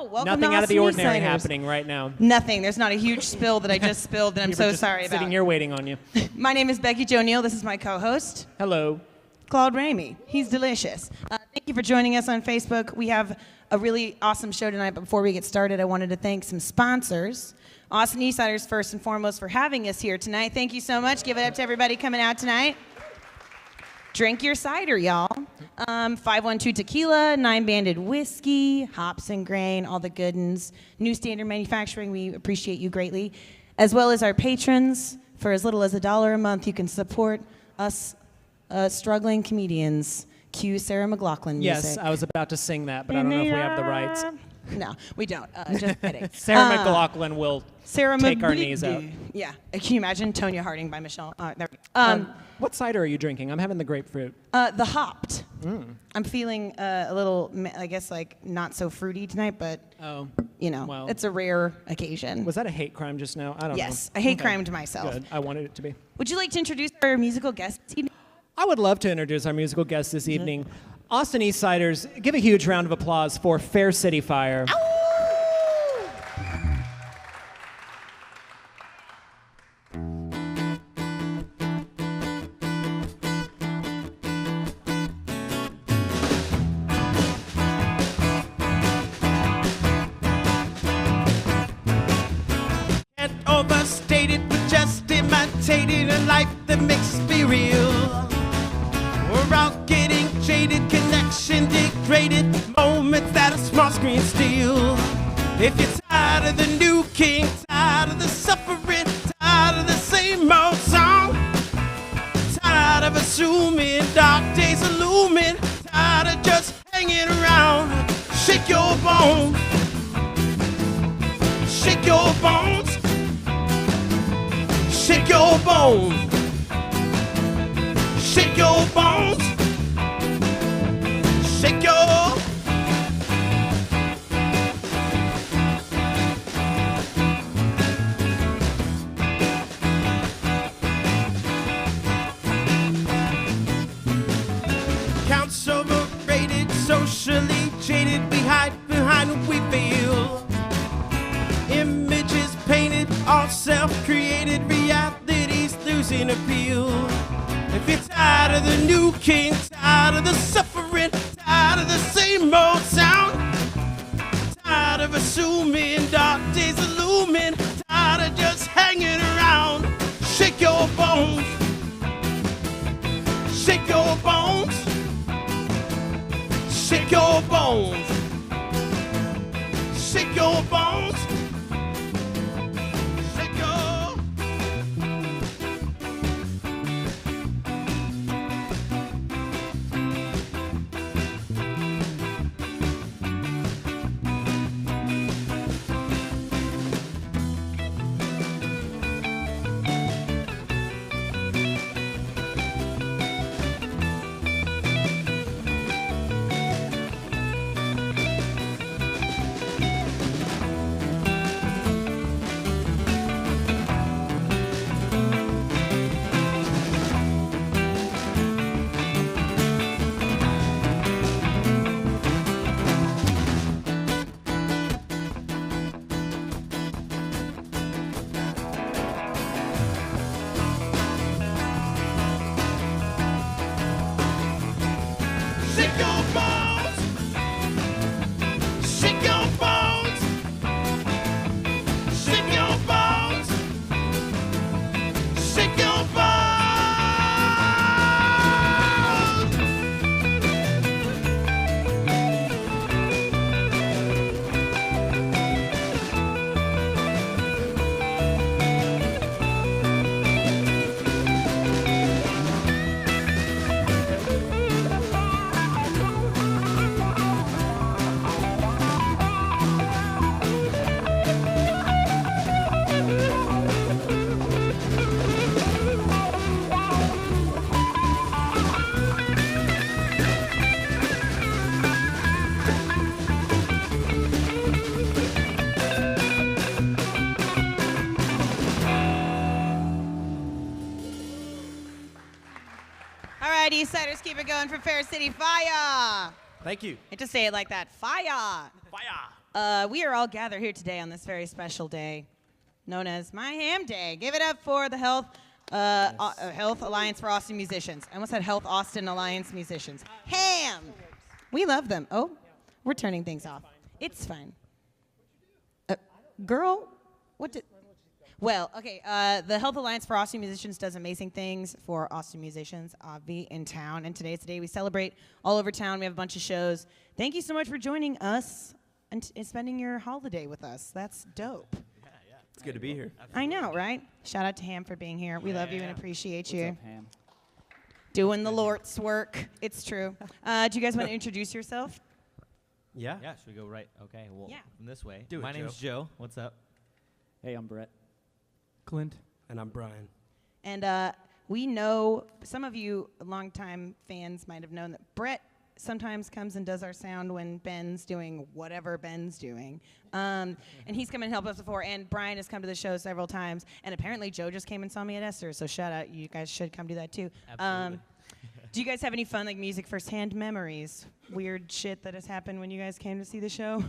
Hello, welcome Nothing to out of the Austin ordinary Insiders. happening right now. Nothing. There's not a huge spill that I just spilled that I'm We were so just sorry about. sitting here waiting on you. My name is Becky Jo Neal. This is my co-host, Hello. Claude Ramey. He's delicious. Thank you for joining us on Facebook. We have a really awesome show tonight, but before we get started, I wanted to thank some sponsors. Austin Eastsiders, first and foremost, for having us here tonight. Thank you so much. Give it up to everybody coming out tonight. Drink your cider, y'all. 512 Tequila, 9-Banded Whiskey, Hops and Grain, all the good ones. New Standard Manufacturing, we appreciate you greatly. As well as our patrons. For as little as $1 a month, you can support us struggling comedians. Cue Sarah McLachlan music. Yes, I was about to sing that, but I don't know if we have the rights. No, we don't. Just kidding. Sarah McLachlan will Sarah take our knees out. Yeah. Can you imagine Tonya Harding by Michelle? There we go. What cider are you drinking? I'm having the grapefruit. The hopped. I'm feeling a little, I guess, like not so fruity tonight, but well. it's a rare occasion. Was that a hate crime just now? I don't know. Yes, I hate crimed myself. Good. I wanted it to be. Would you like to introduce our musical guest this evening? I would love to introduce our musical guest this evening. Austin Eastsiders, give a huge round of applause for Fair City Fire. Can't overstate it, but just imitating a life that makes me real. We're out getting jaded, connection degraded, moments that a small screen steal. If you're tired of the new king, tired of the suffering, tired of the same old song, tired of assuming dark days are looming, tired of just hanging around, shake your bones, shake your bones. Shake your bones. Shake your bones. Shake your. Counts overrated, socially jaded. We hide behind what we feel. Images painted, all self-created, reality's losing appeal. If you're tired of the new king, tired of the suffering, tired of the same old sound, tired of assuming dark days are looming, tired of just hanging around, shake your bones, shake your bones, shake your bones, shake your bones. Shake your bones. Shake your bones. Shake your bones. Shake your bones. right, Eastsiders, keep it going for Fair City Fire. Thank you. I hate to say it like that. Fire. Fire. We are all gathered here today on this very special day, known as My Ham Day. Give it up for the Health Alliance for Austin Musicians. I almost said Health Austin Alliance Musicians. Ham! We love them. Oh, we're turning things off. It's fine. Girl, what did... Well, okay, the Health Alliance for Austin Musicians does amazing things for Austin musicians, Obvi, in town. And today is the day we celebrate all over town. We have a bunch of shows. Thank you so much for joining us and spending your holiday with us. That's dope. It's good to be here. I know, right? Shout out to Ham for being here. We love you and appreciate you. What's up, Ham? Doing the Lord's work. It's true. Do you guys want to introduce yourself? Yeah? Yeah, should we go right? Okay, well, Yeah. from this way. Do it, My name's Joe. What's up? Hey, I'm Brett. Clint. And I'm Brian. And we know, some of you longtime fans might have known that Brett sometimes comes and does our sound when Ben's doing whatever Ben's doing. And he's come and helped us before, and Brian has come to the show several times. And apparently Joe just came and saw me at Esther, so shout out. You guys should come do that too. Absolutely. Do you guys have any fun, like, music firsthand memories? Weird shit that has happened when you guys came to see the show?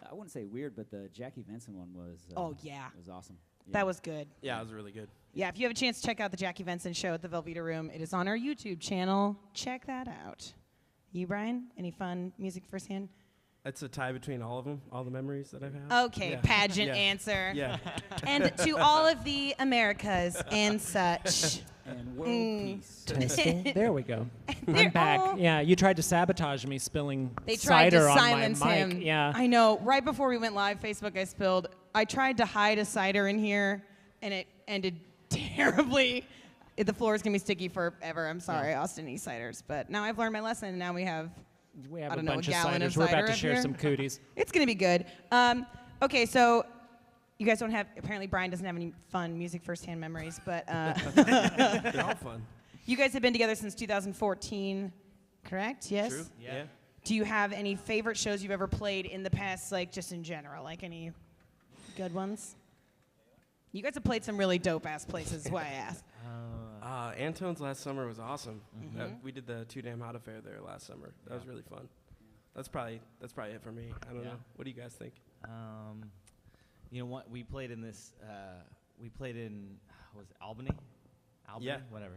I wouldn't say weird, but the Jackie Venson one was. Oh, yeah. Was awesome. Yeah. That was good. Yeah, it was really good. Yeah, if you have a chance to check out the Jackie Venson show at the Velveeta Room, it is on our YouTube channel. Check that out. You, Brian? Any fun music firsthand? It's a tie between all of them, all the memories that I've had. Okay, Yeah. pageant Yeah. answer. Yeah. And to all of the Americas and such. And world peace. Testing. There we go. They're I'm back. all- Yeah, you tried to sabotage me spilling They tried cider to on silence my him. mic. Yeah. I know. Right before we went live, Facebook, I tried to hide a cider in here, and it ended terribly. The floor is going to be sticky forever. I'm sorry, Austin East Ciders. But now I've learned my lesson, and now we have We have I a don't know, bunch a of gallon of ciders. We're about cider to up share here. some cooties. It's going to be good. Okay, so you guys don't have, apparently Brian doesn't have any fun music firsthand memories, but They're all fun. you guys have been together since 2014, correct? Yes? True? Yeah. Do you have any favorite shows you've ever played in the past, like just in general? Like any good ones? You guys have played some really dope-ass places, is why I asked. Antone's last summer was awesome. We did the Too Damn Hot Affair there last summer. That was really fun. That's probably it for me. I don't Yeah. know. What do you guys think? You know what? We played in this. We played in. Was it Albany? Albany? Yeah. Whatever.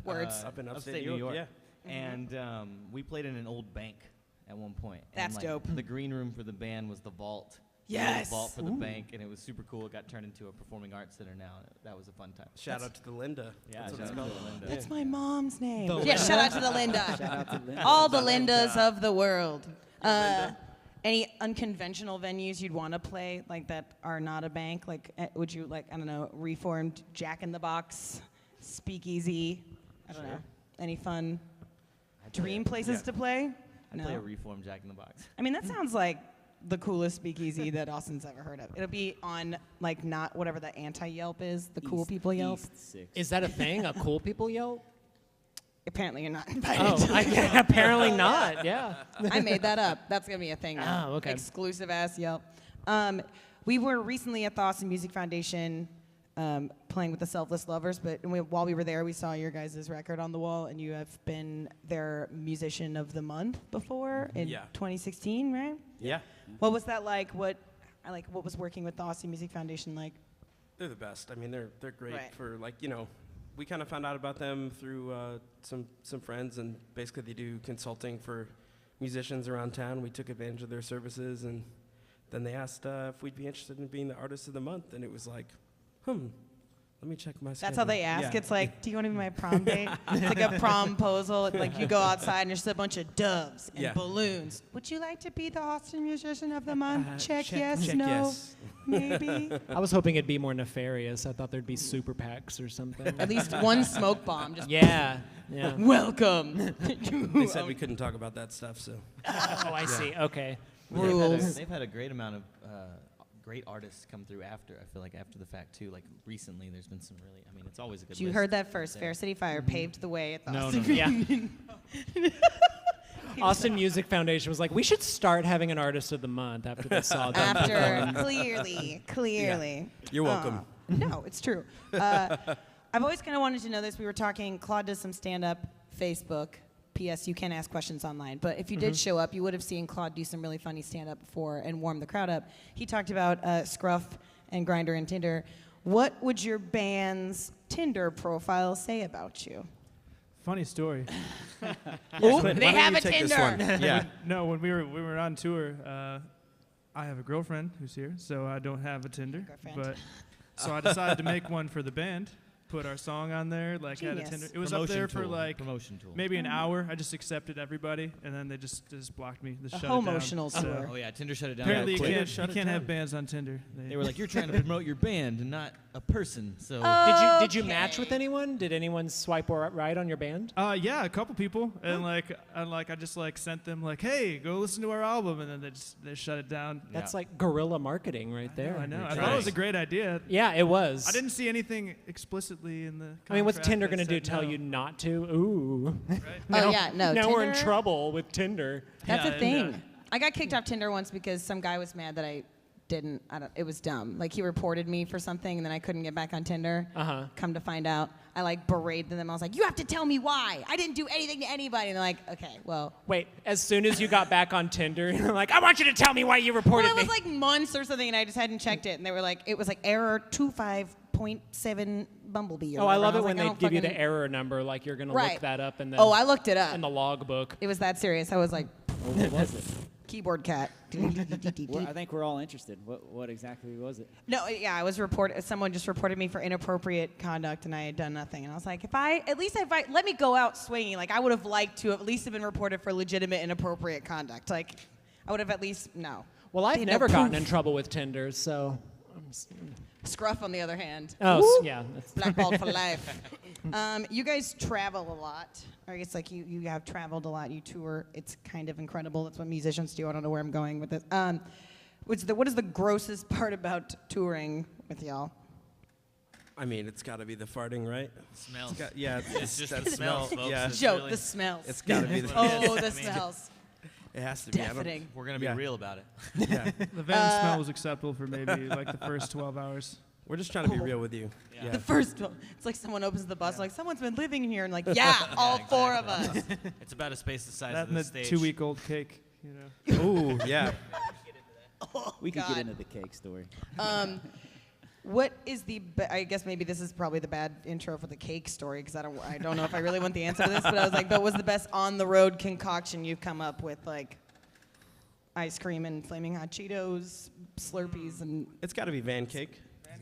Words. Up in upstate upstate New New York, York. And we played in an old bank at one point. That's and, dope. The green room for the band was the vault. Yes. The vault for the bank, and it was super cool. It got turned into a performing arts center now. And that was a fun time. Shout out to the Linda. Yeah, That's what shout it's out called. to Linda. That's my mom's name. The Yeah, shout out to the Linda. Shout out to Linda. All the Lindas of the world. Any unconventional venues you'd want to play, like that are not a bank? Like, would you like, I don't know, reformed Jack in the Box, Speakeasy? I don't know. Any fun dream places to play? I'd play a reformed Jack in the Box. I mean, that sounds like the coolest speakeasy that Austin's ever heard of. It'll be on, like, not whatever the anti-Yelp is, the cool East- people Yelp. East 6. Is that a thing? A cool people Yelp? Apparently you're not invited. Oh, apparently not. Yeah. I made that up. That's going to be a thing now. Oh, okay. Exclusive ass Yelp. We were recently at the Austin Music Foundation playing with the Selfless Lovers, but while we were there, we saw your guys' record on the wall, and you have been their Musician of the Month before in Yeah. 2016, right? Yeah. What was that like? What was working with the Austin Music Foundation like? They're the best. I mean, they're great Right. for, like, you know, we kind of found out about them through some friends, and basically they do consulting for musicians around town. We took advantage of their services, and then they asked if we'd be interested in being the Artist of the Month, and it was like, let me check my schedule. That's how they ask. Yeah. It's like, do you want to be my prom date? It's like a promposal. Like you go outside and there's a bunch of doves and Yeah. balloons. Would you like to be the Austin Musician of the Month? Check yes, check no, yes. maybe. I was hoping it'd be more nefarious. I thought there'd be super PACs or something. At least one smoke bomb. Just Yeah. Yeah. welcome. They said we couldn't talk about that stuff, so. Oh, I see. Okay. Rules. They've had a great amount of great artists come through after. I feel like after the fact too. Like recently, there's been some really. I mean, it's always a good. You list heard that first. there. Fair City Fire paved the way at the No, Austin. no, yeah. Austin Music Foundation was like, we should start having an Artist of the Month after they saw them. After clearly. You're welcome. No, it's true. I've always kind of wanted to know this. We were talking. Claude does some stand-up Facebook P.S. You can ask questions online. But if you did show up, you would have seen Claude do some really funny stand-up before and warm the crowd up. He talked about Scruff and Grindr and Tinder. What would your band's Tinder profile say about you? Funny story. Ooh, Clint, they why don't have you a take this Tinder. one? Yeah. No, when we were on tour, I have a girlfriend who's here, so I don't have a Tinder. Girlfriend. But so I decided to make one for the band. Put our song on there, like had a Genius. Tinder. It was up there for like promotion tool. maybe an hour. I just accepted everybody, and then they just blocked me. They A shut it down. homotional So tour. Oh yeah, Tinder shut it down. apparently Quick. you can't have bands on Tinder. They were like, you're trying to promote your band and not a person. So Did you match with anyone? Did anyone swipe right on your band? Yeah, a couple people, and I just sent them like, hey, go listen to our album, and then they shut it down. That's like guerrilla marketing right there. I know. You're I thought trying. it was a great idea. Yeah, it was. I didn't see anything explicitly in the. I mean, what's contract Tinder that going to do? said Tell no. you not to? Ooh. Right? Oh, yeah, no, Now we're in Tinder- trouble with Tinder. That's Yeah, a and, thing. I got kicked off Tinder once because some guy was mad that I didn't. It was dumb. Like he reported me for something, and then I couldn't get back on Tinder. Uh-huh. Come to find out, I berated them. I was like, "You have to tell me why. I didn't do anything to anybody." And they're like, "Okay, well." Wait, as soon as you got back on Tinder, you're like, I want you to tell me why you reported Well, it was me. like months or something, and I just hadn't checked it. And they were like, it was like error 25.7 Bumblebee. Or Oh, I whatever. love And it when like, I they don't give you the fucking- error number, like you're going to Right. look that up and then Oh, I looked it up. in the logbook. It was that serious. I was like, What was it? keyboard cat. Well, I think we're all interested. What exactly was it? No, yeah, I was reported. Someone just reported me for inappropriate conduct, and I had done nothing. And I was like, let me go out swinging. Like I would have liked to at least have been reported for legitimate inappropriate conduct. Like I would have at least no. Well, I've They never know gotten proof. in trouble with Tinder, so. Scruff, on the other hand, Yeah. That's, blackballed for life. You guys travel a lot. Or it's like you have traveled a lot. You tour. It's kind of incredible. That's what musicians do. I don't know where I'm going with this. What is the grossest part about touring with y'all? I mean, it's got to be the farting, right? smells. Yeah, It's just that the smells, folks. Yeah, It's Joke, really- the smells. it's got to be the. Oh, the smells. It has to be. I don't- Deafening. We're gonna be Yeah. real about it. Yeah, The van smell was acceptable for maybe like the first 12 hours. we're just trying to be real with you. Yeah. The first one. It's like someone opens the bus, like, someone's been living in here, and like, yeah, all four of us. It's about a space the size That of and the the stage. 2-week-old cake. You know. Ooh, yeah. We could God. get into the cake story. What is I guess maybe this is probably the bad intro for the cake story, because I don't know if I really want the answer to this, but I was like, but was the best on-the-road concoction you've come up with, like, ice cream and Flaming Hot Cheetos, Slurpees, and It's got to be van cake.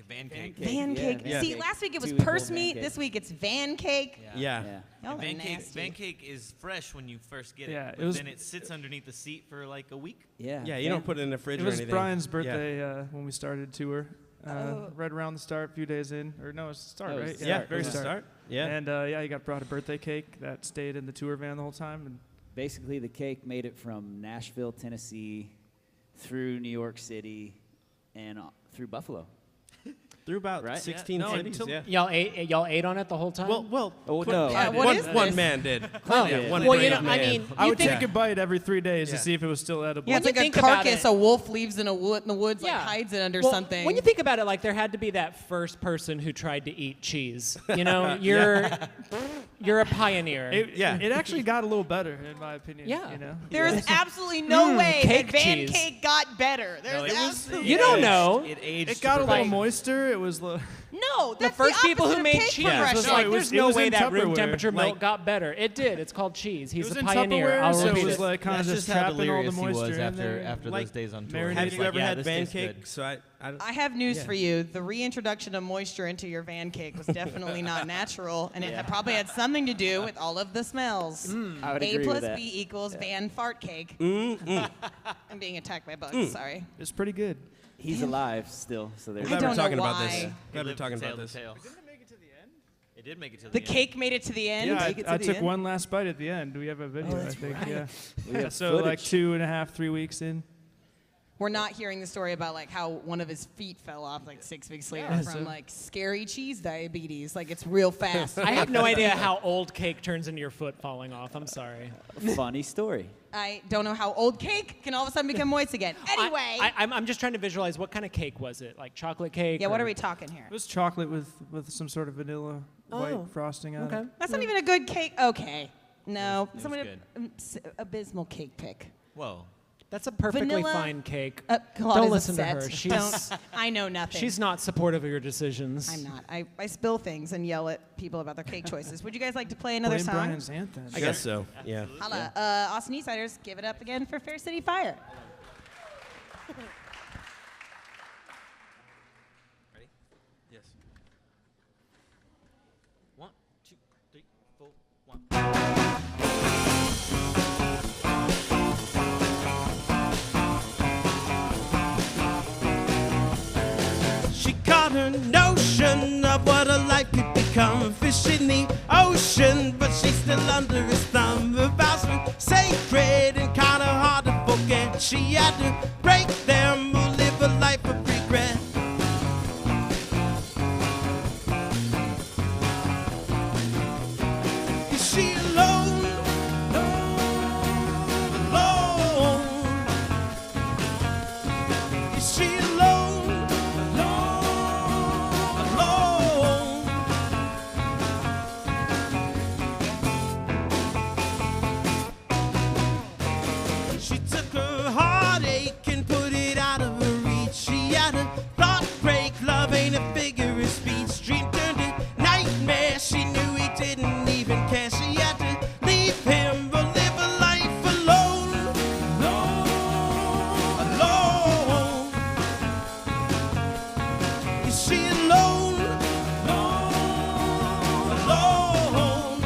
Van cake. van Yeah, cake? van See, cake. last week it was 2-week-old purse van meat, cake. this week it's van cake. Yeah. Yeah. Y'all are Van cake, nasty. van cake is fresh when you first get Yeah, it, it but was- then it sits underneath the seat for like a week. Yeah. Yeah, you don't put it in the fridge It or was anything. Brian's Yeah. birthday when we started tour. Oh. Right around the start, a few days in. Or no, it's the start, That was right? the Yeah, start, very it was the start. start. Yeah. And yeah, he got brought a birthday cake that stayed in the tour van the whole time. And Basically, the cake made it from Nashville, Tennessee, through New York City, and through Buffalo. Through about Right? 16 Yeah, no, cities. until- Yeah. Y'all ate on it the whole time? Well, Oh, Clint- no. Yeah, what one, is one this? man did. Oh. Yeah, one Well, you brave know, I man. mean, I you would think- take a bite every 3 days Yeah. to see if it was still edible. Yeah, it's When like you a think about carcass it- a wolf leaves in the woods, like hides it under Well, something. When you think about it, like there had to be that first person who tried to eat cheese. You know, you're a pioneer. Yeah. It actually got a little better, in my opinion. Yeah. You know? there is absolutely no way that cake van cheese. cake got better. There's No, it was. absolutely You don't know. It aged. It got a super little Like- moister. It was. no. The That's first people opposite who of made cake cheese progression. was No, like, it there's was- it no was way in that room Tupperware. temperature milk Like- got better. It did. It's called cheese. He's It was a in pioneer. Tupperware, I'll so it repeat was it. like kind of That's just just how trapping all the delirious he moisture was in after there. after Like, those days on tour. marinated. Have He's you like, ever yeah, had this van tastes cake? good. So I I have news Yeah. for you. The reintroduction of moisture into your van cake was definitely not natural, and it had probably had something to do with all of the smells. I would A agree plus with that. B equals van fart cake. I'm being attacked by bugs. Sorry. It's pretty good. He's alive still, so there's I glad don't we're know talking about why. this. He Glad we're lived talking to tell about the this. tale. It did make it to the The end. cake made it to the end. Yeah, Make it to I the took end? one last bite at the end. We have a video, I that's think. right. Yeah. We have So like footage. 2.5, 3 weeks in. We're not hearing the story about like how one of his feet fell off like 6 weeks later Yeah, from so- like scary cheese diabetes. Like it's real fast. I have no idea how old cake turns into your foot falling off. I'm sorry. Funny story. I don't know how old cake can all of a sudden become moist again. Anyway. I'm just trying to visualize what kind of cake was it? Like chocolate cake? yeah, what or- are we talking here? It was chocolate with some sort of vanilla white Oh, frosting on Okay. it. That's not even a good cake. Okay. No, It was someone good. abysmal cake pick. Whoa. That's a perfectly Vanilla- fine cake. Claude Don't is listen to upset. her. Don't- I know nothing. She's not supportive of your decisions. I'm not. I spill things and yell at people about their cake choices. Would you guys like to play another Blame song? Brian's anthem. I guess so. Yeah. Holla. Austin Eastsiders, give it up again for Fair City Fire. Ready? Yes. 1, 2, 3, 4, 1. She caught her notion of what a life could become. A fish in the ocean, but she's still under his thumb. Her vows were sacred and kinda hard to forget. She had to break them or live a life of regret. Is she alone? Alone. Is she alone? Alone. She took her heartache and put it out of her reach. She had a thought break, love ain't a figure of speech. Dream turned to nightmare, she knew he didn't even care. She had to leave him or live a life alone. Alone. Is she alone? Alone.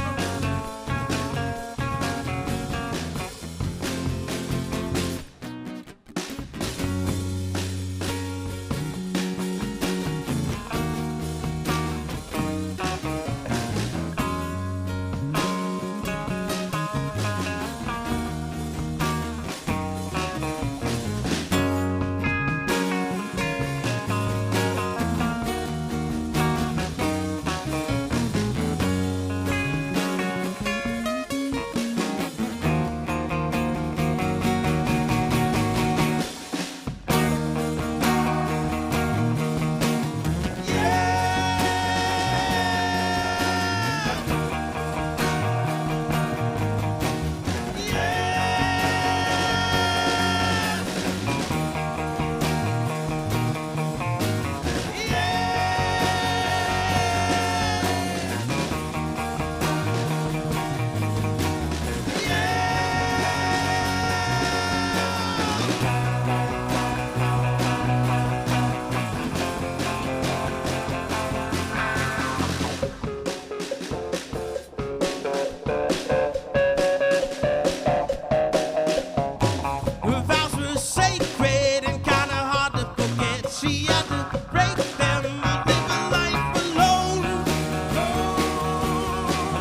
Her vows were sacred and kinda hard to forget. She had to break them or live a life alone.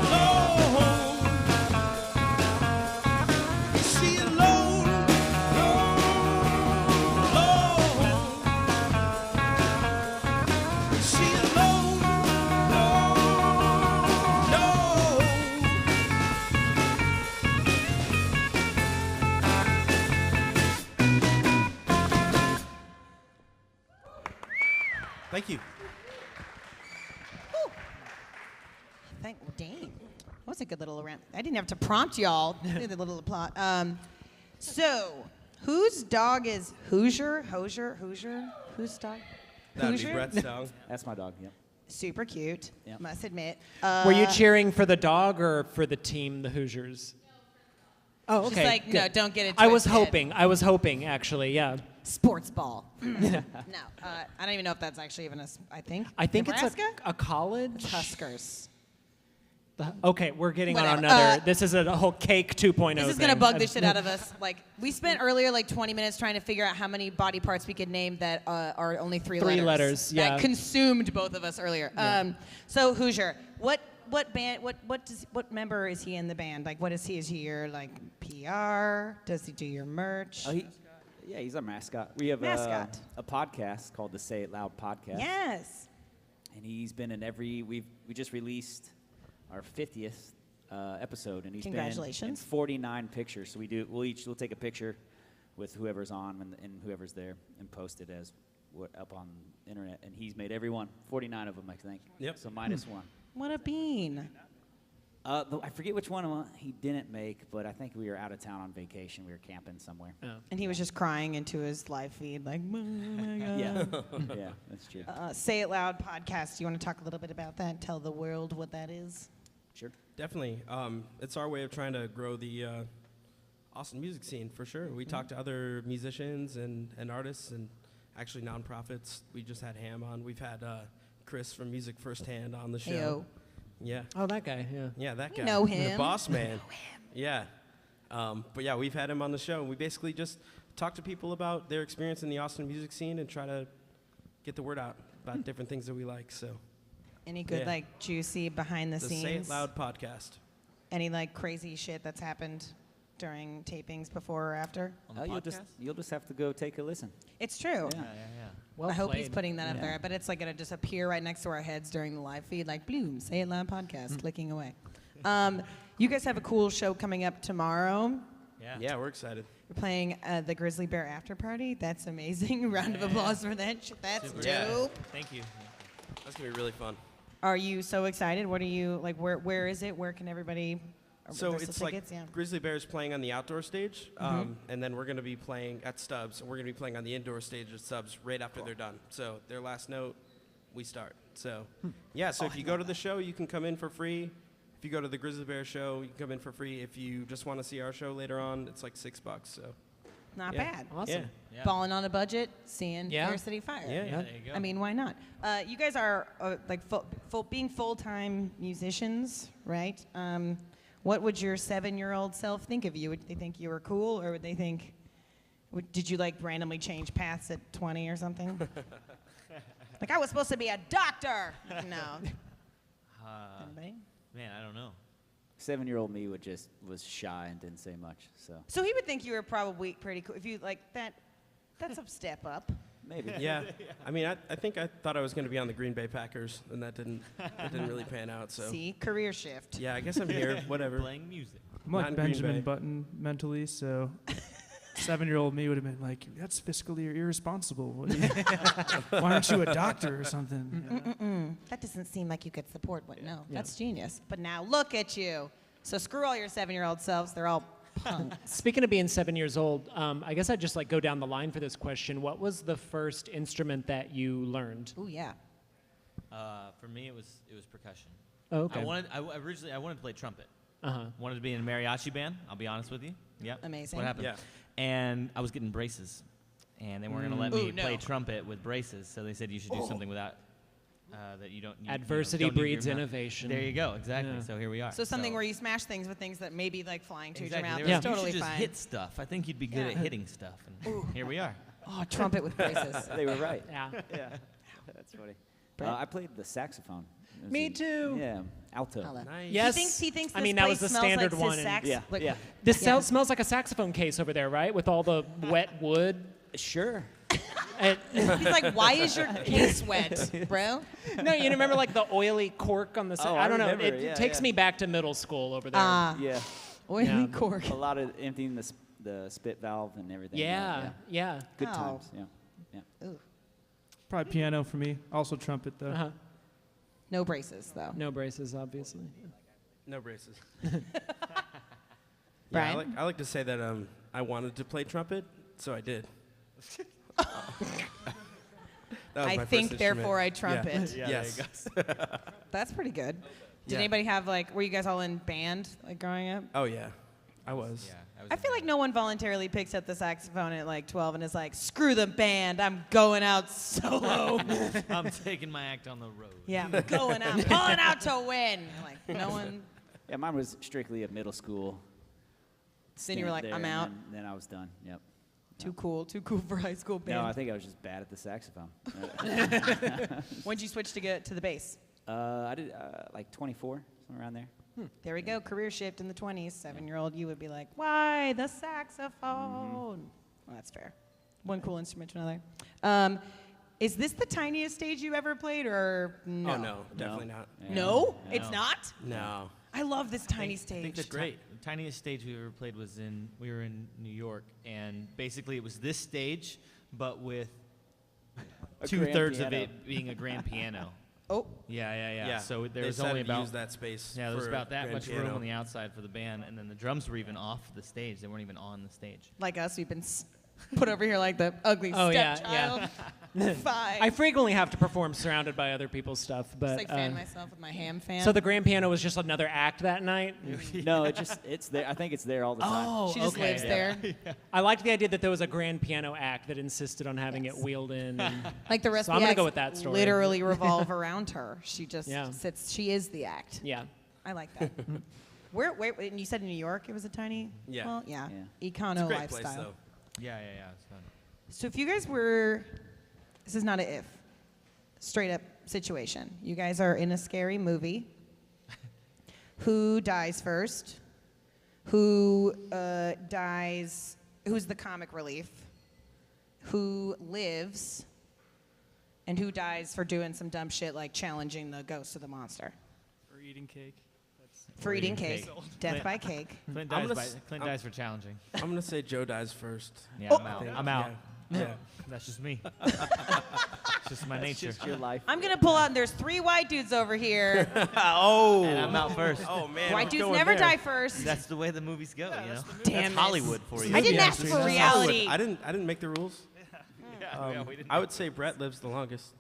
Alone. Is she alone? Alone. Is she alone? No. Thank you. Dang. That was a good little rant. I didn't have to prompt y'all. The little applause. So, whose dog is Hoosier? Whose dog? That'd be Hoosier? Brett's song. That's my dog. Yep. Super cute, Yep. must admit. Were you cheering for the dog or for the team, the Hoosiers? Oh, She's okay. like, no, good. don't get it I was twisted. hoping, actually, yeah. Sports ball. No, I don't even know if that's actually even I think. I think Nebraska? it's a college. Huskers. Okay, we're getting on Whatever. another. This is a whole cake 2.0 This is thing. gonna bug the shit out of us. Like we spent earlier like 20 minutes trying to figure out how many body parts we could name that are only three letters. yeah. That consumed both of us earlier. So Hoosier, what band? What member is he in the band? Like what is he? Is he your like PR? Does he do your merch? Oh, yeah, he's our mascot. We have Mascot. a podcast called the Say It Loud podcast. Yes. And he's been in every. We just released our 50th episode, and he's been in Congratulations. 49 pictures. So we'll take a picture with whoever's on and whoever's there and post it as up on the internet. And he's made every one, 49 of them, I think. Yep. So minus one. What a bean. I forget which one he didn't make, but I think we were out of town on vacation. We were camping somewhere. And he was just crying into his live feed, like, oh my God. Yeah, yeah, that's true. Say It Loud podcast. Do you want to talk a little bit about that? Tell the world what that is. Sure. Definitely. It's our way of trying to grow the Austin music scene, for sure. We talk to other musicians and artists and actually nonprofits. We just had Ham on. We've had Chris from Music Firsthand on the show. Heyo. Yeah. Oh, that guy. Yeah. Yeah, that We guy. know The him. boss man. Yeah. But yeah, we've had him on the show. We basically just talk to people about their experience in the Austin music scene and try to get the word out about different things that we like. So Any good, Yeah. like, juicy behind the the scenes? Say It Loud podcast. Any, like, crazy shit that's happened during tapings before or after? On the You'll just have to go take a listen. It's true. Yeah. Well I hope he's played. putting that up Yeah. there. But it's like going to just appear right next to our heads during the live feed, like, bloom, Say It Loud podcast, clicking away. You guys have a cool show coming up tomorrow. Yeah, we're excited. You're playing the Grizzly Bear After Party. That's amazing. Round of applause for that. That's Super. dope. Thank you. That's going to be really fun. Are you so excited? What are you, like, where is it? Where can everybody, So there's it's still like tickets? Yeah. Grizzly Bears playing on the outdoor stage, and then we're going to be playing at Stubbs, and we're going to be playing on the indoor stage at Stubbs right after they're done. So their last note, we start. So yeah, so if you go to the show, you can come in for free. If you go to the Grizzly Bear show, you can come in for free. If you just want to see our show later on, it's like $6. So Not yeah. bad. Awesome. Yeah. Balling on a budget, seeing Yeah. Fair City Fire. Yeah. There you go. I mean, why not? You guys are like being full-time musicians, right? What would your 7-year-old self think of you? Would they think you were cool, or would they think? Did you like randomly change paths at 20 or something? Like I was supposed to be a doctor. No. Anybody? Man, I don't know. 7-year-old me was shy and didn't say much. So he would think you were probably pretty cool if you like that. That's a step up. Maybe. yeah, I mean, I think I thought I was going to be on the Green Bay Packers, and that didn't really pan out. So See, career shift. yeah, I guess I'm here. Whatever. Playing music. I'm Not like in Green Benjamin Bay. Button mentally, so 7-year-old me would have been like, "That's fiscally irresponsible. What do you- Why aren't you a doctor or something?" That doesn't seem like you could support what. No, that's genius. But now look at you. So screw all your 7-year-old selves. They're all punks. Speaking of being 7 years old, I guess I'd just like go down the line for this question. What was the first instrument that you learned? Ooh, yeah. For me, it was percussion. Oh, okay. Originally I wanted to play trumpet. Uh-huh. Wanted to be in a mariachi band. I'll be honest with you. Yep. Amazing. What happened? Yeah. And I was getting braces, and they weren't going to let me Ooh, no. play trumpet with braces. So they said you should do something without that you don't. Adversity don't need breeds your mouth. innovation. There you go. Exactly. Yeah. So here we are. So something where you smash things with things that maybe like flying to exactly. your They mouth were is like, totally you should just fine. hit stuff. I think you'd be good Yeah. at hitting stuff. And here we are. Oh, trumpet with braces. They were right. Yeah. Yeah. That's funny. Brett? I played the saxophone. It was Me a- too. Yeah, alto. Hello. Nice. Yes. He thinks I this mean, that was place the smells standard like one. his and- sax. Yeah, like- yeah. This Yeah. smells like a saxophone case over there, right? With all the wet wood. Sure. And, He's like, why is your case wet, bro? no, you remember like the oily cork on the side? Oh, I I don't know. remember, It yeah, takes yeah. me back to middle school over there. Yeah. Oily Yeah. cork. A lot of emptying the spit valve and everything. yeah. Good Oh. times. Yeah. Ooh. Probably piano for me. Also trumpet though. Uh-huh. No braces, though. No braces, obviously. No braces. Brian? Yeah, I like to say that I wanted to play trumpet, so I did. That was I my first think, instrument. therefore, I trumpet. Yeah. Yes. That's pretty good. Did Yeah. anybody have like? Were you guys all in band like growing up? Oh yeah, I was. Yeah. I feel like no one voluntarily picks up the saxophone at like 12 and is like, "Screw the band, I'm going out solo." I'm taking my act on the road. Yeah, I'm going out, pulling out to win. Like no one. Yeah, mine was strictly a middle school. Then you were stint like, there, "I'm and out." Then I was done. Yep. Too cool for high school band. No, I think I was just bad at the saxophone. When'd you switch to get to the bass? I did like 24, somewhere around there. There we go, career shift in the 20s. 7-year-old, you would be like, "Why the saxophone?" Well, that's fair. One cool instrument to another. Is this the tiniest stage you ever played, or no? Oh no, definitely not. Yeah. No, Yeah. it's not. No. I love this tiny I think stage. the the tiniest stage we ever played was we were in New York, and basically it was this stage, but with A 2/3 grand of piano. it being a grand piano. Oh, Yeah. So there they was decided only to about use that space. yeah, there was for about that grand much piano. room on the outside for the band, and then the drums were even off the stage. They weren't even on the stage. like us, we've been put over here like the ugly Oh, yeah, stepchild. Fine. I frequently have to perform surrounded by other people's stuff, just but like fan myself with my ham fan. so the grand piano was just another act that night. No, it's there. I think it's there all the time. Oh, she just okay. lives there. I liked the idea that there was a grand piano act that insisted on having it wheeled in. And Like the rest So of I'm the gonna acts go with that story. literally revolve around her. She just Yeah. sits. She is the act. yeah. I like that. Where? And you said in New York it was a tiny. Yeah. Well, yeah. It's Econo a great lifestyle. place, though. Yeah. It's fun. So if you guys were, this is not a if, straight up situation. You guys are in a scary movie. Who dies first? Who dies? Who's the comic relief? Who lives? And who dies for doing some dumb shit like challenging the ghost of the monster? Or eating cake. For eating cake. Death Clint- by cake. Clint I'm dies, gonna s- Clint I'm- dies for challenging. I'm gonna say Joe dies first. Yeah, Oh. I'm out. I'm out. Yeah. That's just me. It's just my It's nature. just your life. I'm gonna pull out, and there's 3 white dudes over here. Oh. And I'm out first. Oh man. White we're dudes going never there. die first. That's the way the movies go, you know? Damn That's it. Hollywood for you. I didn't Yeah, ask for Hollywood. reality. I didn't make the rules. Yeah, we didn't I would say Brett lives the longest.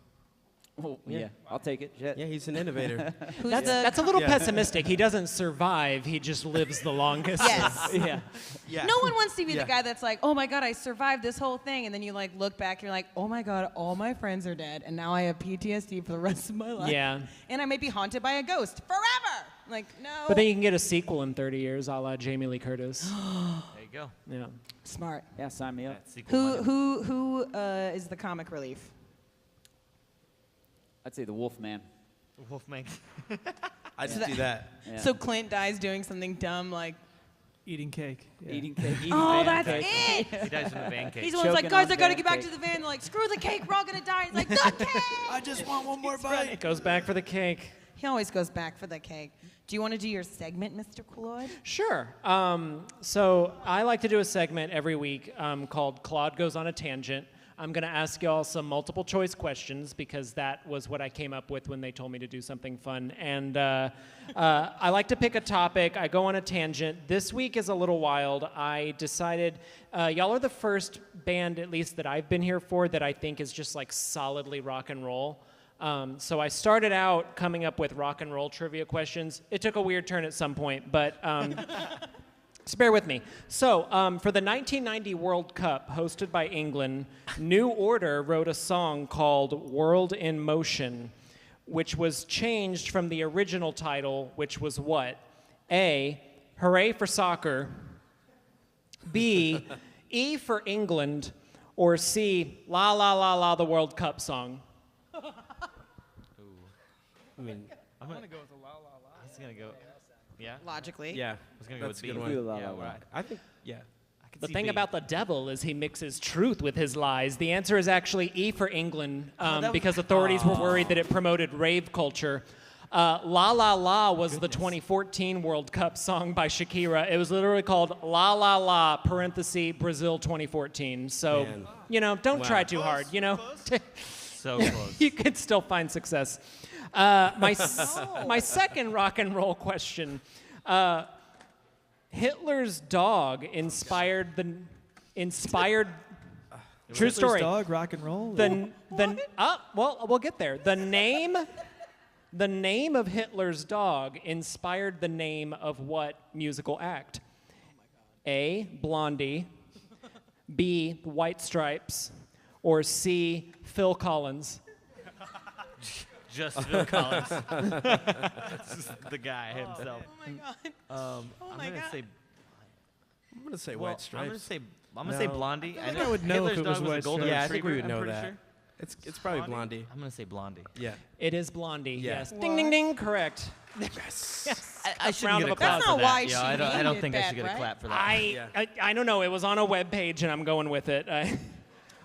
Oh, yeah, I'll take it. Shit. Yeah, he's an innovator. Who's That's a little Yeah. pessimistic. He doesn't survive. He just lives the longest. Yes. Yeah. Yeah. No one wants to be Yeah. the guy that's like, oh my God, I survived this whole thing. And then you like look back, you're like, oh my God, all my friends are dead. And now I have PTSD for the rest of my life. Yeah. And I may be haunted by a ghost forever. Like, no. But then you can get a sequel in 30 years, a la Jamie Lee Curtis. There you go. Yeah. Smart. Yeah, sign me up. That sequel Who money. is the comic relief? I'd say the Wolfman. Wolfman. I just do that. Yeah. So Clint dies doing something dumb like, Eating cake. Yeah. Eating cake. Eating oh, van that's cake. it. He dies from the pancake. He's the one who's like, Choking guys, on I gotta van get back cake. to the van. They're like, screw the cake, we're all gonna die. He's like, the cake. I just want one more bite. It goes back for the cake. He always goes back for the cake. Do you want to do your segment, Mr. Claude? Sure. So I like to do a segment every week called Claude Goes on a Tangent. I'm going to ask you all some multiple choice questions because that was what I came up with when they told me to do something fun. And I like to pick a topic. I go on a tangent. This week is a little wild. I decided y'all are the first band, at least that I've been here for, that I think is just like solidly rock and roll. So I started out coming up with rock and roll trivia questions. It took a weird turn at some point, but just bear with me. So for the 1990 World Cup, hosted by England, New Order wrote a song called World in Motion, which was changed from the original title, which was what? A, Hooray for Soccer, B, E for England, or C, La La La La, the World Cup song. I mean, I'm gonna go with a la la la. I was gonna go. Yeah. Logically. yeah. I was gonna go That's with a B. good Do one. the la Yeah, la la. right. I think, yeah. I could The see thing B. about the devil is he mixes truth with his lies. The answer is actually E for England because authorities were worried that it promoted rave culture. La La La was the 2014 World Cup song by Shakira. It was literally called La La La, parenthesis, Brazil 2014. So, Man. Don't Wow. try too hard, so close. you could still find success. My second rock and roll question. Hitler's dog inspired true story. Dog, rock and roll. We'll get there. The name of Hitler's dog inspired the name of what musical act? A, Blondie, B, White Stripes, or C, Phil Collins? Just Phil Collins. That's just the guy himself. Oh my God. I'm my gonna God. say. I'm going to say Well, White Stripes. I'm gonna say No. Blondie. I think I would know if Hitler's it was dog White a golden Stripes. Yeah, I think we retriever, would I'm know pretty that. sure. It's probably Blondie. I'm gonna say Blondie. Yeah. It is Blondie, Yeah. yes. Ding, ding, ding, correct. I shouldn't round get a of clap applause. for That's not that. why Yeah, she I don't named think it I should that, get a right? clap for that. Yeah. I don't know. It was on a web page, and I'm going with it.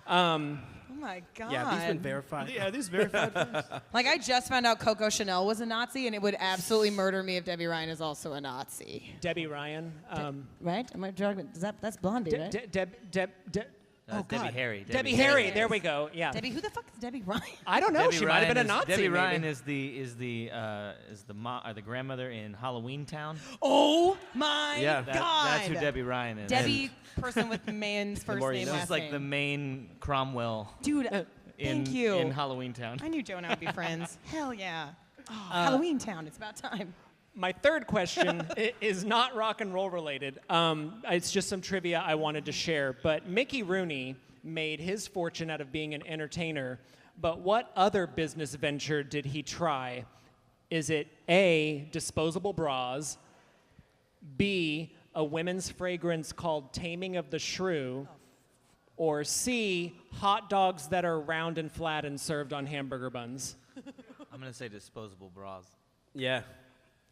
Oh my God. Yeah, these been verified. Yeah, these verified. Like, I just found out Coco Chanel was a Nazi, and it would absolutely murder me if Debbie Ryan is also a Nazi. Debbie Ryan. Right? Am I talking? That's Blondie, right? It's Debbie God. Harry. Debbie Harry. Harry. There we go. Yeah. Debbie, who the fuck is Debbie Ryan? I don't know. Debbie She might have been a Ryan Nazi. Debbie maybe. Ryan is the grandmother in Halloween Town. Oh my Yeah. God. That's who Debbie Ryan is. Debbie, person with man's first more you name, know. last She's like name. the main Cromwell Dude, in thank you. in Halloween Town. I knew Joe and I would be friends. Hell yeah. Oh, Halloween Town. It's about time. My third question is not rock and roll related. It's just some trivia I wanted to share. But Mickey Rooney made his fortune out of being an entertainer. But what other business venture did he try? Is it A, disposable bras, B, a women's fragrance called Taming of the Shrew, or C, hot dogs that are round and flat and served on hamburger buns? I'm gonna say disposable bras. Yeah.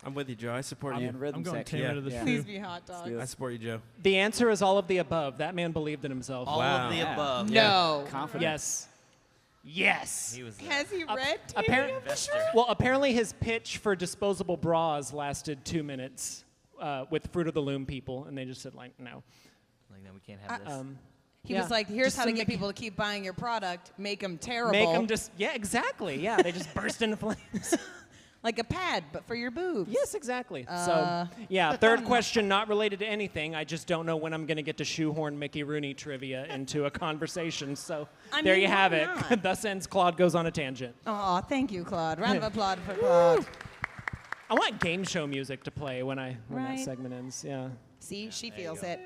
I'm with you, Joe. I support you. And rhythm I'm going section. Tamer to the Yeah. Shrew. Please be hot dogs. do I it. support you, Joe. The answer is all of the above. That man believed in himself. All Wow. of the Yeah. above. No. Confident. Yes. Yes. He was Has he read Appar- Taming of the Shrew? Well, apparently his pitch for disposable bras lasted 2 minutes with Fruit of the Loom people, and they just said, like, no. like, no, we can't have this. He Yeah. was like, here's Just how to some get people to keep buying your product. Make them terrible. Make them just, yeah, exactly. Yeah, they just burst into flames. like a pad, but for your boobs. Yes, exactly. So, yeah, third question, not related to anything. I just don't know when I'm going to get to shoehorn Mickey Rooney trivia into a conversation. So I there mean, you have why it. not? Thus ends Claude Goes on a Tangent. Oh, thank you, Claude. Round of applause for Claude. I want game show music to play when that Right. segment ends. Yeah. See, she feels it.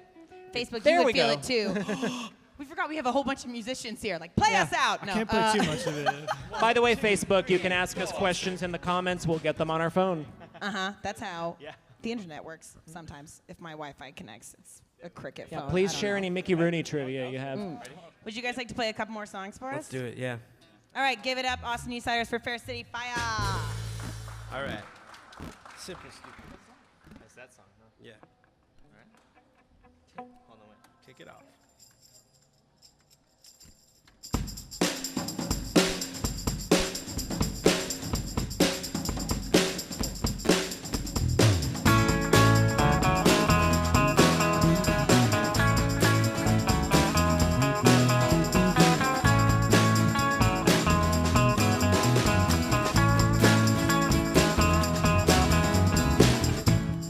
Facebook, There you we would feel go. it too. We forgot we have a whole bunch of musicians here. Like, play us out. No, Can't play too much of it. By the way, Facebook, you can ask us questions in the comments. We'll get them on our phone. That's how Yeah. the internet works sometimes. If my Wi-Fi connects, it's a cricket Yeah, phone. please I don't share know. any Mickey Rooney trivia you have. Would you guys like to play a couple more songs for Let's us? do it, yeah. All right, give it up, Austin Eastsiders for Fair City Fire. All right. Simple, stupid. That's that song, huh? Yeah. Hold on, wait. Kick it off.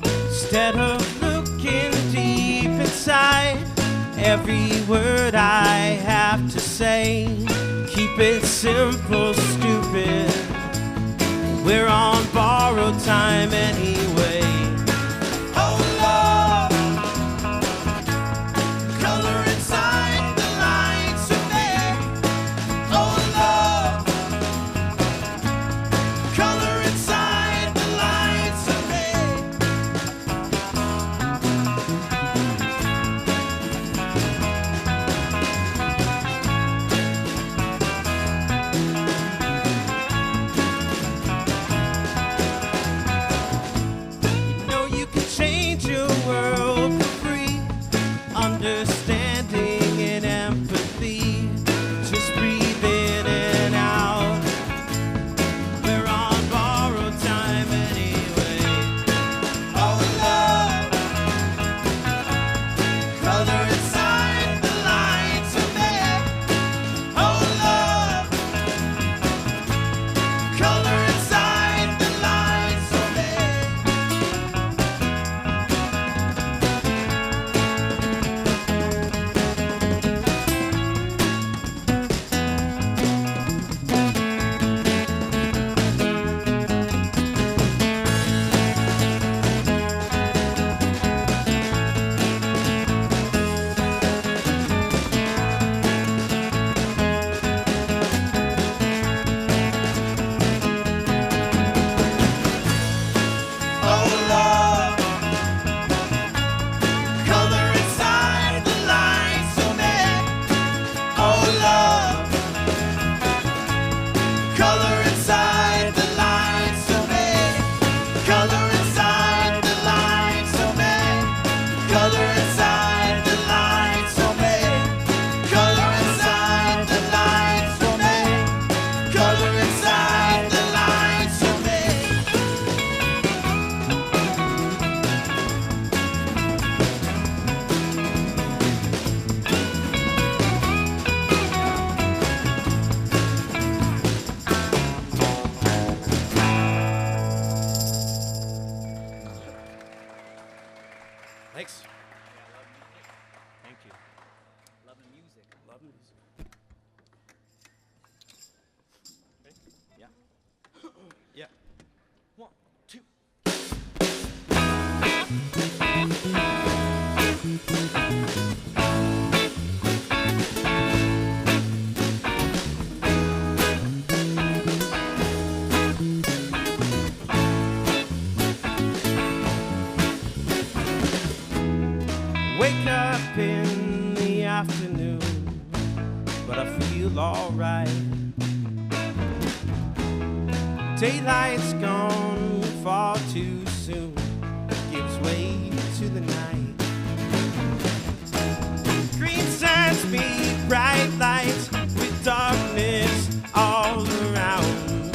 Instead of looking deep inside every word I have to say, keep it simple, stupid. We're on borrowed time anyway. Oh Lord, color inside the lines are there. Oh Lord, color inside the lines are there. up. Yeah. Yeah. One, two. Wake up in the afternoon, but I feel alright. Daylight's gone far too soon, gives way to the night. Green signs meet bright lights with darkness all around.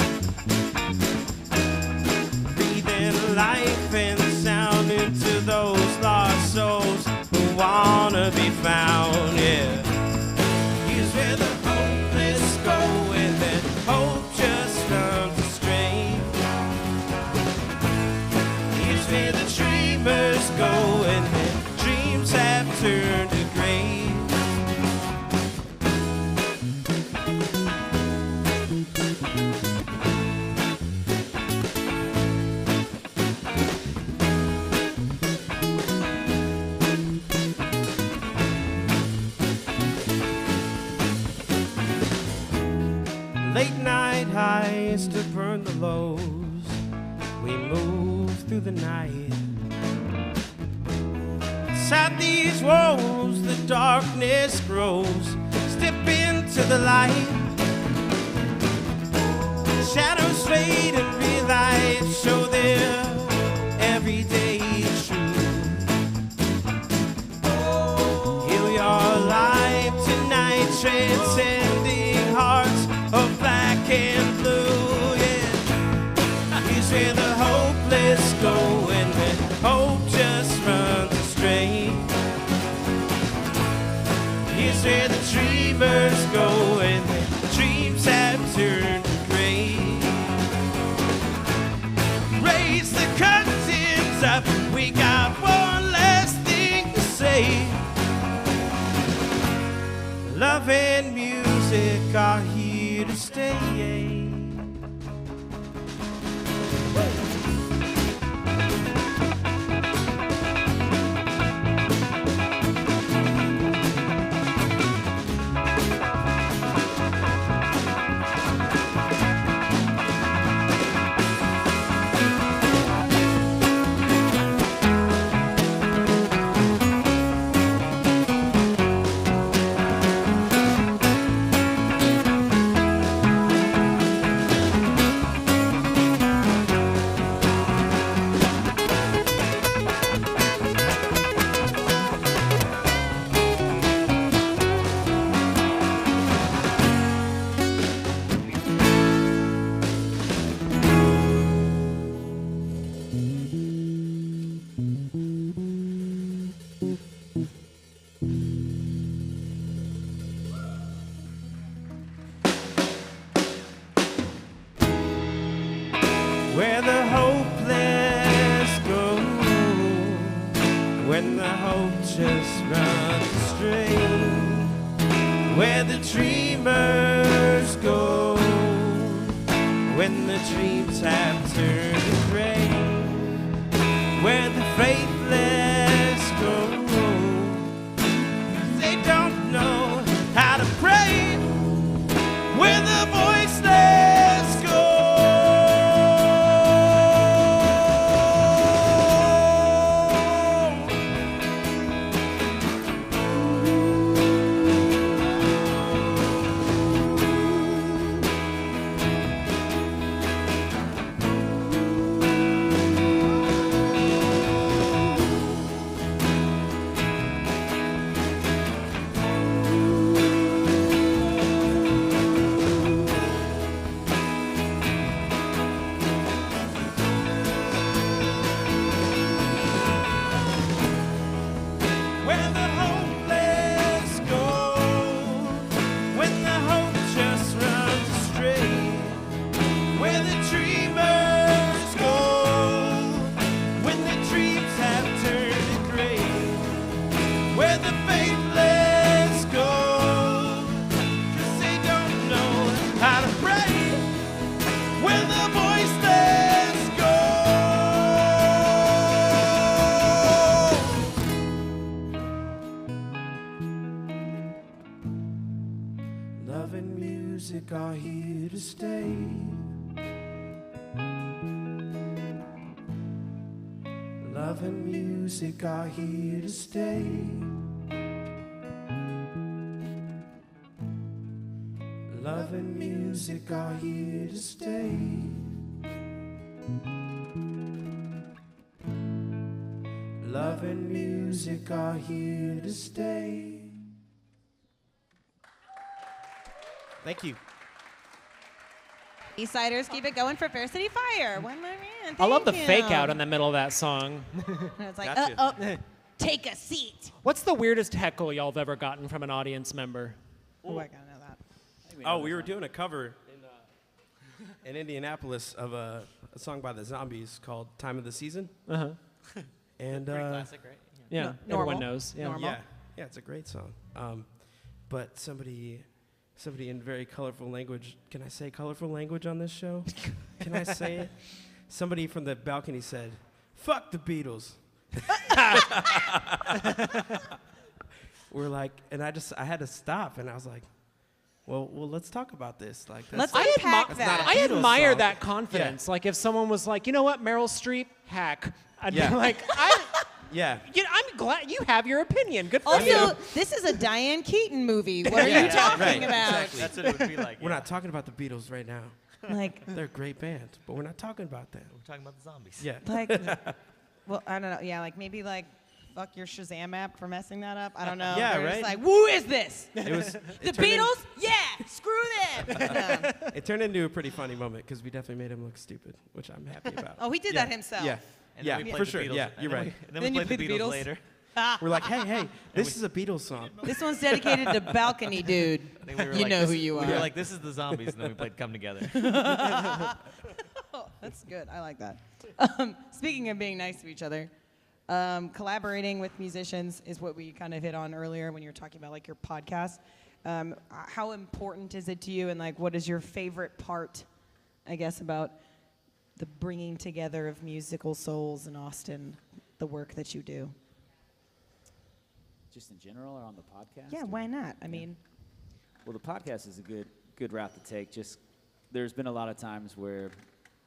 Breathing life and sound into those lost souls who wanna be found, yeah. Here's where the hopeless go and then hope just runs astray. Here's where the dreamers go and then dreams have turned to gray. Late night highs to burn the lows. We move through the night. Inside these walls, the darkness grows. Step into the light. Shadows fade and real light show their everyday truth. Heal your life tonight, transcending hearts of black and blue, yeah. Here's where the hopeless go and when hope just runs astray. Here's where the dreamers go and when dreams have turned to gray. Raise the curtains up, we got one last thing to say. Love and music are here to stay. Where the hopeless go when the hope just runs astray. Where the dreamers go when the dreams have turned to gray. Where the faithless go, they don't know how to pray. Where the voiceless go. Love and music are here to stay. Love and music are here to stay. Love and music are here to stay. Love and music are here to stay. Thank you. Eastsiders, keep it going for Fair City Fire. One more man. I love the Thank fake you. out in the middle of that song. And it's like, Gotcha. take a seat. What's the weirdest heckle y'all have ever gotten from an audience member? Oh, I gotta know that. Oh, we were doing a cover in Indianapolis of a song by the Zombies called "Time of the Season." Uh-huh. And Classic, right? Yeah, Normal. everyone knows. Yeah. Normal. yeah, it's a great song. But somebody in very colorful language. Can I say colorful language on this show? Can I say it? Somebody from the balcony said, "Fuck the Beatles." We're like, and I had to stop, and I was like, well, let's talk about this. Like, Let's that's unpack that's that. not a I Beatles admire song. that confidence. Like if someone was like, you know what, Meryl Streep, hack. I'd Yeah. be like, Yeah. I'm glad you have your opinion. Good for you. Also, this is a Diane Keaton movie. What are Yeah, you talking right, about? exactly. That's what it would be like. We're not talking about the Beatles right now. Like, They're a great band, but we're not talking about them. We're talking about the zombies. Yeah. like, well, I don't know. Yeah, like maybe like, fuck your Shazam app for messing that up. I don't know. Yeah, They're just right? like, who is this? It was The Beatles? Yeah, screw them. No. It turned into a pretty funny moment because we definitely made him look stupid, which I'm happy about. Oh, he did Yeah. that himself. Yeah. And Yeah, then we played for the sure. Beatles. Yeah, And you're then right. And then Then we you played the played the Beatles Beatles? later. We're like, hey, this is a Beatles song. This one's dedicated to Balcony Dude. I think we were You like, know this- who you We are. were like, this is the zombies, and then we played Come Together. Oh, that's good. I like that. Speaking of being nice to each other, collaborating with musicians is what we kind of hit on earlier when you were talking about like your podcast. How important is it to you, and like, what is your favorite part, I guess, about the bringing together of musical souls in Austin, the work that you do? Just in general or on the podcast? Yeah, or- why not? I mean, Well, the podcast is a good route to take. Just there's been a lot of times where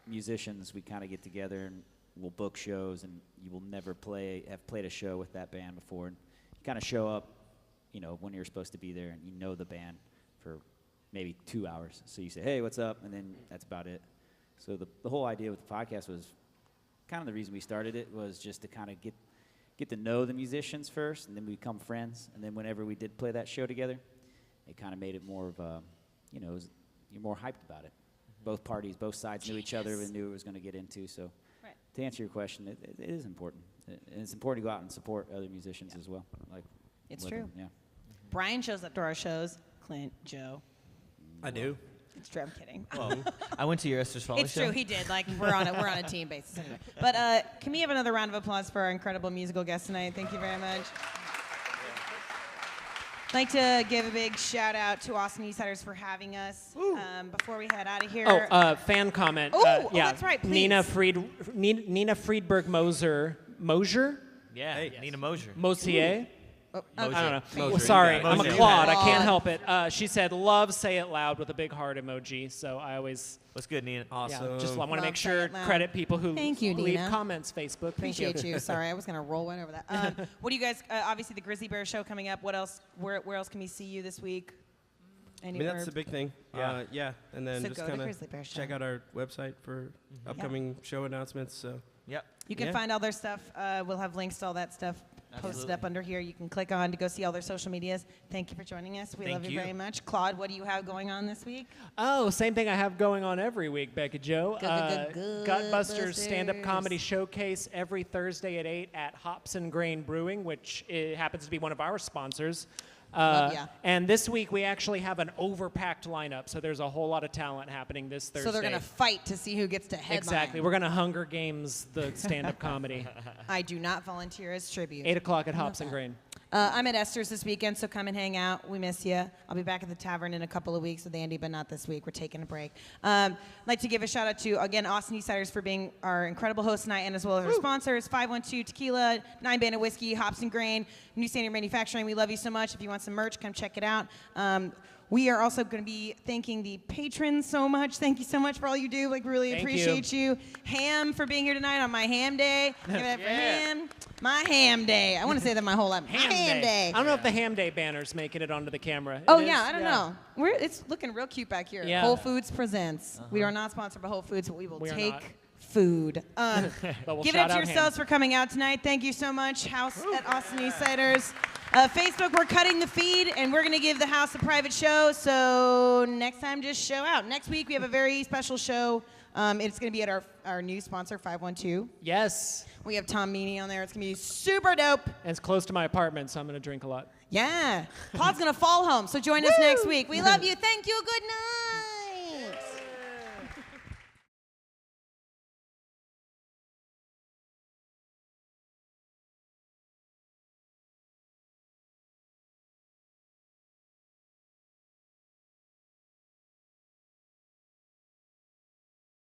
musicians, we kind of get together and we'll book shows, and you will never have played a show with that band before. And you kind of show up, you know, when you're supposed to be there, and you know the band for maybe 2 hours. So you say, hey, what's up? And then that's about it. So the whole idea with the podcast was kind of the reason we started it, was just to kind of get to know the musicians first, and then we become friends. And then whenever we did play that show together, it kind of made it more of a, you know, you're more hyped about it. Both parties, both sides knew each other and knew what it was going to get into. So Right. to answer your question, it is important. And it's important to go out and support other musicians as well. Like It's with true. them, yeah. Brian shows up to our shows. Clint, Joe. I do. It's true. I'm kidding. Well, I went to your Esther Swallow It's show. true, he did. Like we're on a team basis anyway. But can we have another round of applause for our incredible musical guest tonight? Thank you very much. I'd like to give a big shout out to Austin Eastsiders for having us. Before we head out of here. Fan comment. Oh, yeah. that's right, please. Nina Friedberg Mosier? Yeah, Hey. Nina Mosier. Mosier? Oh, I don't know. Mosier, Well, sorry, you got it. I'm a Mosier. Claude. I Claude. can't help it. She said, "Love, say it loud" with a big heart emoji. So I always, What's good, Nina? Awesome. just I want to Love, make say sure it loud. credit people who Thank you, leave Nina. comments. Facebook. Appreciate you. Sorry, I was gonna roll right over that. What do you guys? Obviously, the Grizzly Bear show coming up. What else? Where else can we see you this week? I mean, that's the big thing. Yeah. And then So just go to kind Grizzly Bear of Show. check out our website for upcoming show announcements. So Yep. You can Yeah. find all their stuff. We'll have links to all that stuff posted Absolutely. up under here. You can click on to go see all their social medias. Thank you for joining us. We Thank love you you. very much. Claude, what do you have going on this week? Oh, same thing I have going on every week, Becca Joe. Gutbusters stand-up comedy Gutbusters. showcase every Thursday at 8 at Hops and Grain Brewing, which happens to be one of our sponsors. Love ya. And this week we actually have an overpacked lineup, so there's a whole lot of talent happening this Thursday. So they're gonna fight to see who gets to headline. Exactly. We're gonna Hunger Games the stand-up comedy. I do not volunteer as tribute. 8 o'clock at Hops and Grain. I'm at Esther's this weekend, so come and hang out. We miss you. I'll be back at the tavern in a couple of weeks with Andy, but not this week. We're taking a break. I'd like to give a shout out to, again, Austin Eastsiders for being our incredible host tonight, and as well as our sponsors, 512 Tequila, 9 Bandit Whiskey, Hops and Grain, New Standard Manufacturing. We love you so much. If you want some merch, come check it out. We are also going to be thanking the patrons so much. Thank you so much for all you do. Like, really Thank appreciate you. Ham for being here tonight on my ham day. Give it up for Ham. My ham day. I want to say that my whole life. Ham day. I don't know if the ham day banner's making it onto the camera. Oh, It yeah, is? I don't know. It's looking real cute back here. Yeah. Whole Foods presents. We are not sponsored by Whole Foods, but we will We are take not. food. But we'll Give it shout up to out yourselves ham. for coming out tonight. Thank you so much, House at Austin Eastsiders. Facebook, we're cutting the feed, and we're going to give the house a private show. So next time, just show out. Next week, we have a very special show. It's going to be at our new sponsor, 512. Yes. We have Tom Meany on there. It's going to be super dope. And it's close to my apartment, so I'm going to drink a lot. Yeah. Claude's going to fall home, so join us next week. We love you. Thank you. Good night.